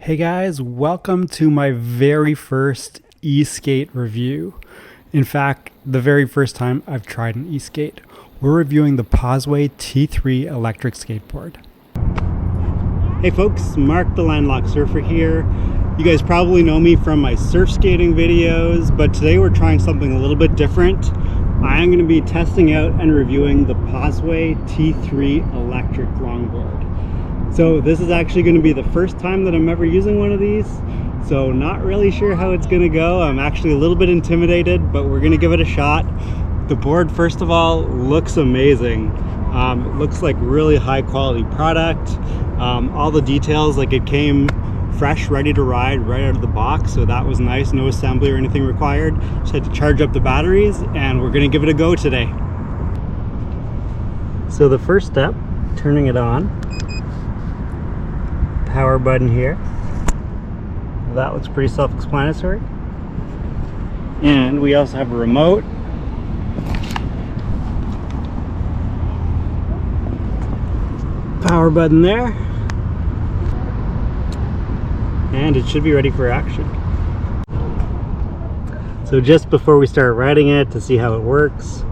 Hey guys, welcome to my very first eskate review. In fact, the very first time I've tried an eskate. We're reviewing the Possway T3 Electric Skateboard. Hey folks, Mark the Landlocked Surfer here. You guys probably know me from my surf skating videos, but today we're trying something a little bit different. I am going to be testing out and reviewing the Possway T3 Electric Longboard. So this is actually going to be the first time that I'm ever using one of these, so not really sure how it's going to go. I'm actually a little bit intimidated, but we're going to give it a shot. The board, first of all, looks amazing. It looks like really high quality product. All the details, like it came fresh, ready to ride right out of the box, so that was nice. No assembly or anything required. Just had to charge up the batteries, and we're going to give it a go today. So the first step, turning it on. Power button here. That looks pretty self-explanatory. And we also have a remote. Power button there. And it should be ready for action. So just before we start riding it, to see how it works,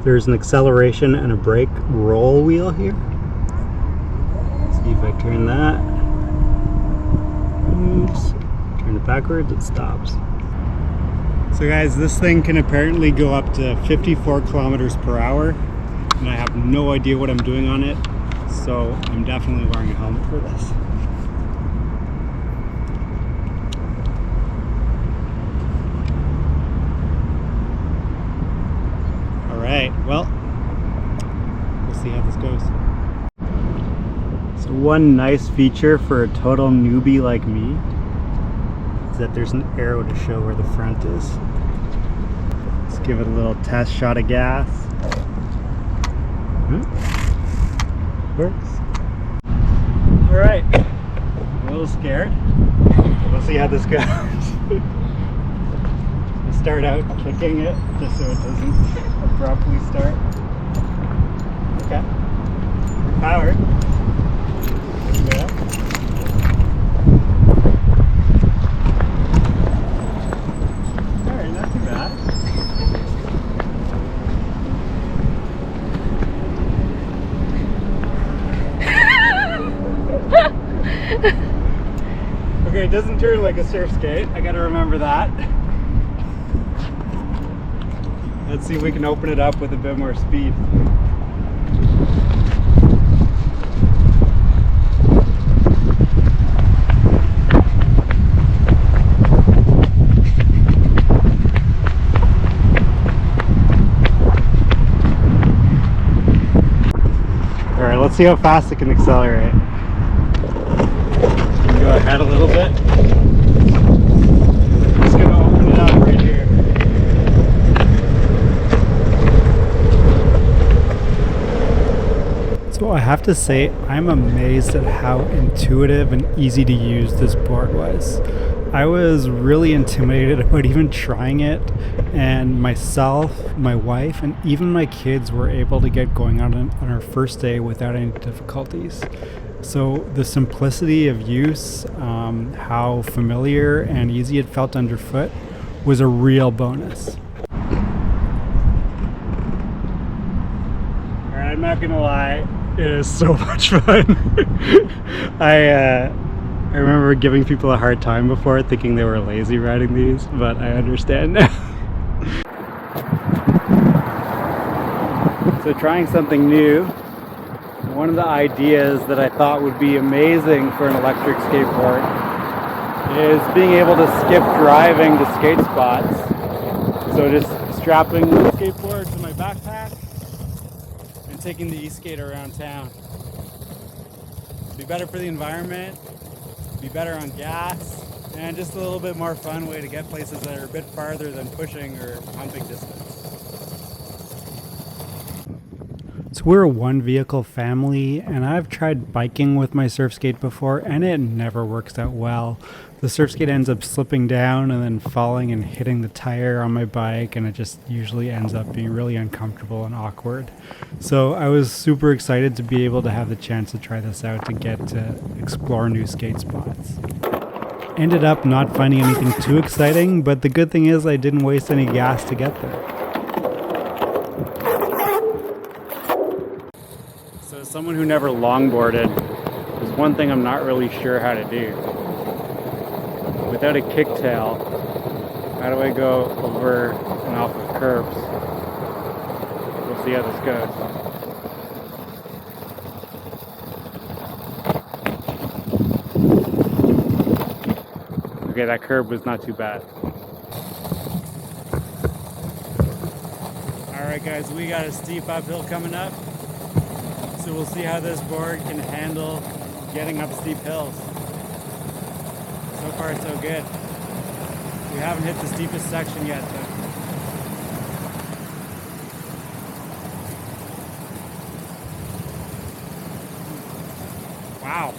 there's an acceleration and a brake roll wheel here. See if I turn that. Oops. Turn it backwards, it stops. So guys, this thing can apparently go up to 54 kilometers per hour, and I have no idea what I'm doing on it, so I'm definitely wearing a helmet for this. Alright, well, we'll see how this goes. So one nice feature for a total newbie like me is that there's an arrow to show where the front is. Let's give it a little test shot of gas. Works. Alright, I'm a little scared. We'll see how this goes. We'll start out kicking it just so it doesn't abruptly start. Okay, powered. Yeah. Alright, not too bad. Okay, it doesn't turn like a surf skate. I gotta remember that. Let's see if we can open it up with a bit more speed. Alright, let's see how fast it can accelerate. Go ahead a little bit. Just gonna open it up right here. So I have to say, I'm amazed at how intuitive and easy to use this board was. I was really intimidated about even trying it, and myself, my wife, and even my kids were able to get going on our first day without any difficulties. So the simplicity of use, how familiar and easy it felt underfoot, was a real bonus. Alright, I'm not gonna lie, it is so much fun. I remember giving people a hard time before, thinking they were lazy riding these, but I understand now. So trying something new, one of the ideas that I thought would be amazing for an electric skateboard is being able to skip driving to skate spots. So just strapping the skateboard to my backpack and taking the e-skate around town. It'd be better for the environment, be better on gas, and just a little bit more fun way to get places that are a bit farther than pushing or pumping distance. So we're a one vehicle family, and I've tried biking with my surf skate before, and it never works out well. The surf skate ends up slipping down and then falling and hitting the tire on my bike, and it just usually ends up being really uncomfortable and awkward. So I was super excited to be able to have the chance to try this out, to get to explore new skate spots. Ended up not finding anything too exciting, but the good thing is I didn't waste any gas to get there. So as someone who never longboarded, there's one thing I'm not really sure how to do. Without a kicktail, how do I go over and off of curbs? We'll see how this goes. Okay, that curb was not too bad. Alright guys, we got a steep uphill coming up. So we'll see how this board can handle getting up steep hills. So far so good. We haven't hit the steepest section yet though. Wow.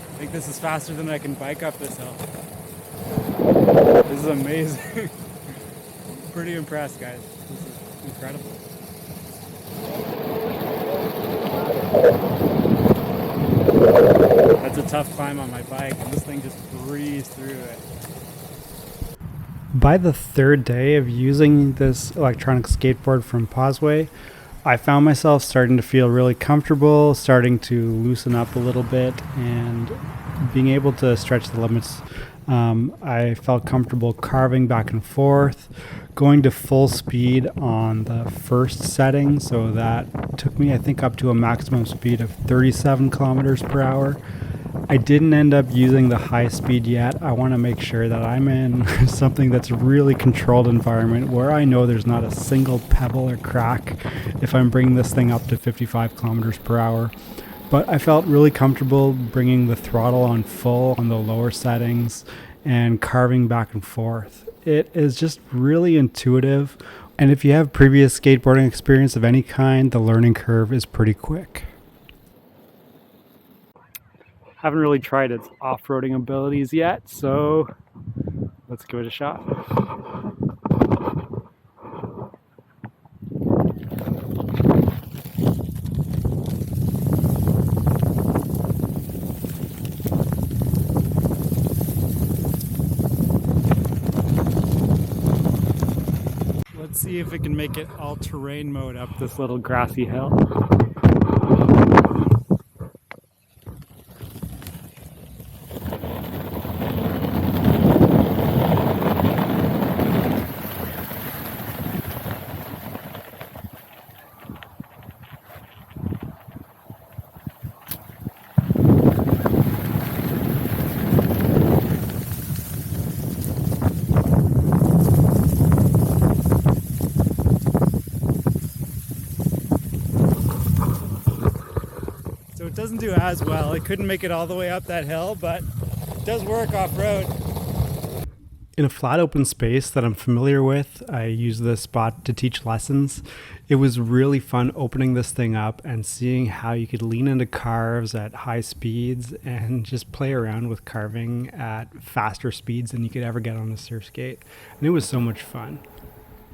I think this is faster than I can bike up this hill. This is amazing. Pretty impressed, guys. This is incredible. That's a tough climb on my bike, and this thing just breezed through it. By the third day of using this electronic skateboard from Possway, I found myself starting to feel really comfortable, starting to loosen up a little bit, and being able to stretch the limits. I felt comfortable carving back and forth, going to full speed on the first setting, so that took me, I think, up to a maximum speed of 37 kilometers per hour. I didn't end up using the high speed yet. I want to make sure that I'm in something that's a really controlled environment where I know there's not a single pebble or crack if I'm bringing this thing up to 55 kilometers per hour. But I felt really comfortable bringing the throttle on full on the lower settings and carving back and forth. It is just really intuitive. And if you have previous skateboarding experience of any kind, the learning curve is pretty quick. Haven't really tried its off-roading abilities yet, so let's give it a shot. Let's see if it can make it all-terrain mode up this little grassy hill. It doesn't do as well. It couldn't make it all the way up that hill, but it does work off-road. In a flat open space that I'm familiar with, I use this spot to teach lessons. It was really fun opening this thing up and seeing how you could lean into carves at high speeds and just play around with carving at faster speeds than you could ever get on a surf skate. And it was so much fun.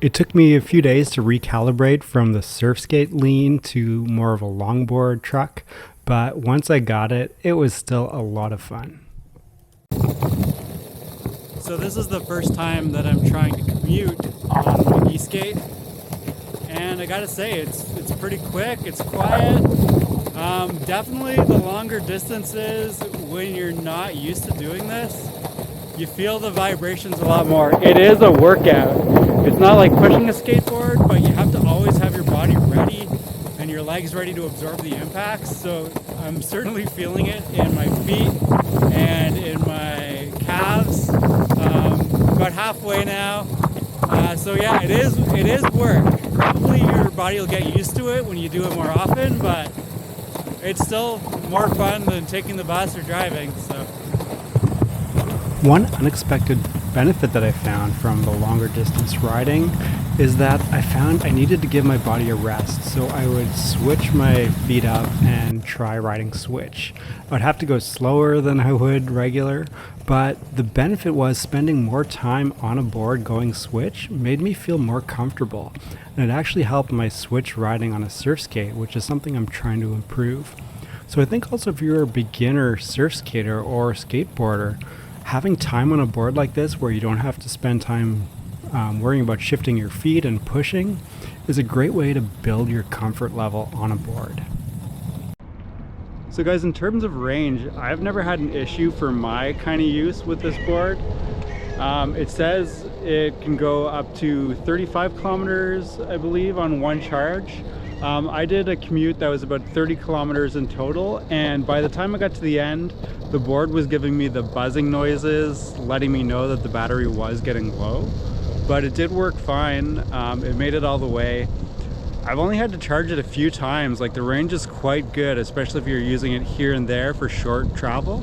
It took me a few days to recalibrate from the surf skate lean to more of a longboard truck, but once I got it, it was still a lot of fun. So this is the first time that I'm trying to commute on my e-skate, and I gotta say it's pretty quick, it's quiet. Definitely the longer distances, when you're not used to doing this, you feel the vibrations a lot more. It is a workout. It's not like pushing a skateboard, but you have to always have your body ready and your legs ready to absorb the impacts. So I'm certainly feeling it in my feet and in my calves. About halfway now. So yeah, it is work. Probably your body will get used to it when you do it more often, but it's still more fun than taking the bus or driving. So one unexpected benefit that I found from the longer distance riding is that I found I needed to give my body a rest. So I would switch my feet up and try riding switch. I would have to go slower than I would regular, but the benefit was spending more time on a board going switch made me feel more comfortable. And it actually helped my switch riding on a surf skate, which is something I'm trying to improve. So I think also if you're a beginner surf skater or skateboarder, having time on a board like this where you don't have to spend time worrying about shifting your feet and pushing is a great way to build your comfort level on a board. So guys, in terms of range, I've never had an issue for my kind of use with this board. It says it can go up to 35 kilometers, I believe, on one charge. I did a commute that was about 30 kilometers in total, and by the time I got to the end, the board was giving me the buzzing noises, letting me know that the battery was getting low. But it did work fine. It made it all the way. I've only had to charge it a few times. Like, the range is quite good, especially if you're using it here and there for short travel.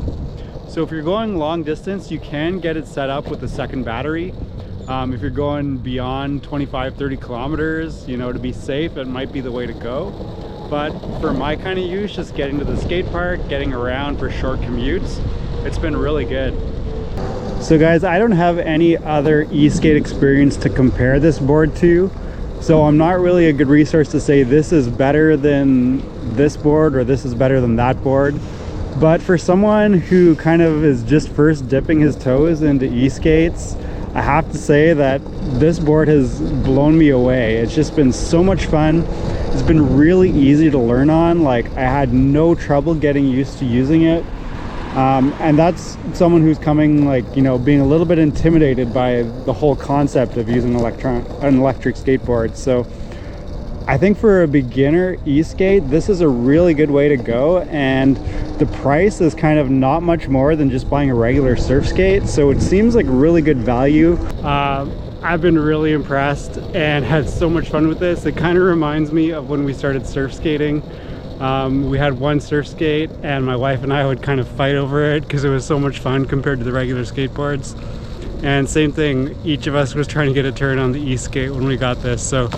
So if you're going long distance, you can get it set up with a second battery. If you're going beyond 25-30 kilometers, you know, to be safe, it might be the way to go. But for my kind of use, just getting to the skate park, getting around for short commutes, it's been really good. So guys, I don't have any other e-skate experience to compare this board to. So I'm not really a good resource to say this is better than this board or this is better than that board. But for someone who kind of is just first dipping his toes into e-skates, I have to say that this board has blown me away. It's just been so much fun. It's been really easy to learn on. Like, I had no trouble getting used to using it. And that's someone who's coming, like, you know, being a little bit intimidated by the whole concept of using an electric skateboard. So I think for a beginner e-skate, this is a really good way to go, and the price is kind of not much more than just buying a regular surf skate, so it seems like really good value. I've been really impressed and had so much fun with this. It kind of reminds me of when we started surf skating. We had one surf skate and my wife and I would kind of fight over it because it was so much fun compared to the regular skateboards. And same thing, each of us was trying to get a turn on the e-skate when we got this. So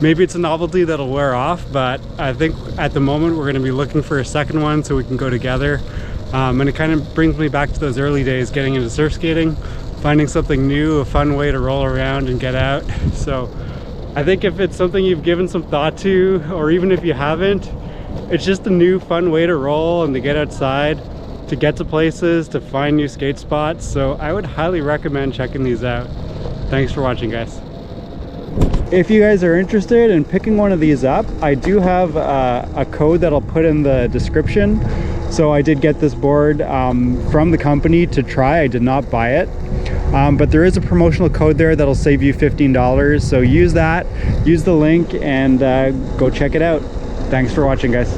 maybe it's a novelty that'll wear off, but I think at the moment we're going to be looking for a second one so we can go together. And it kind of brings me back to those early days getting into surf skating, finding something new, a fun way to roll around and get out. So I think if it's something you've given some thought to, or even if you haven't, it's just a new fun way to roll and to get outside, to get to places, to find new skate spots. So I would highly recommend checking these out. Thanks for watching, guys. If you guys are interested in picking one of these up, I do have a code that I'll put in the description. So I did get this board from the company to try. I did not buy it. But there is a promotional code there that'll save you $15. So use that, use the link, and go check it out. Thanks for watching, guys.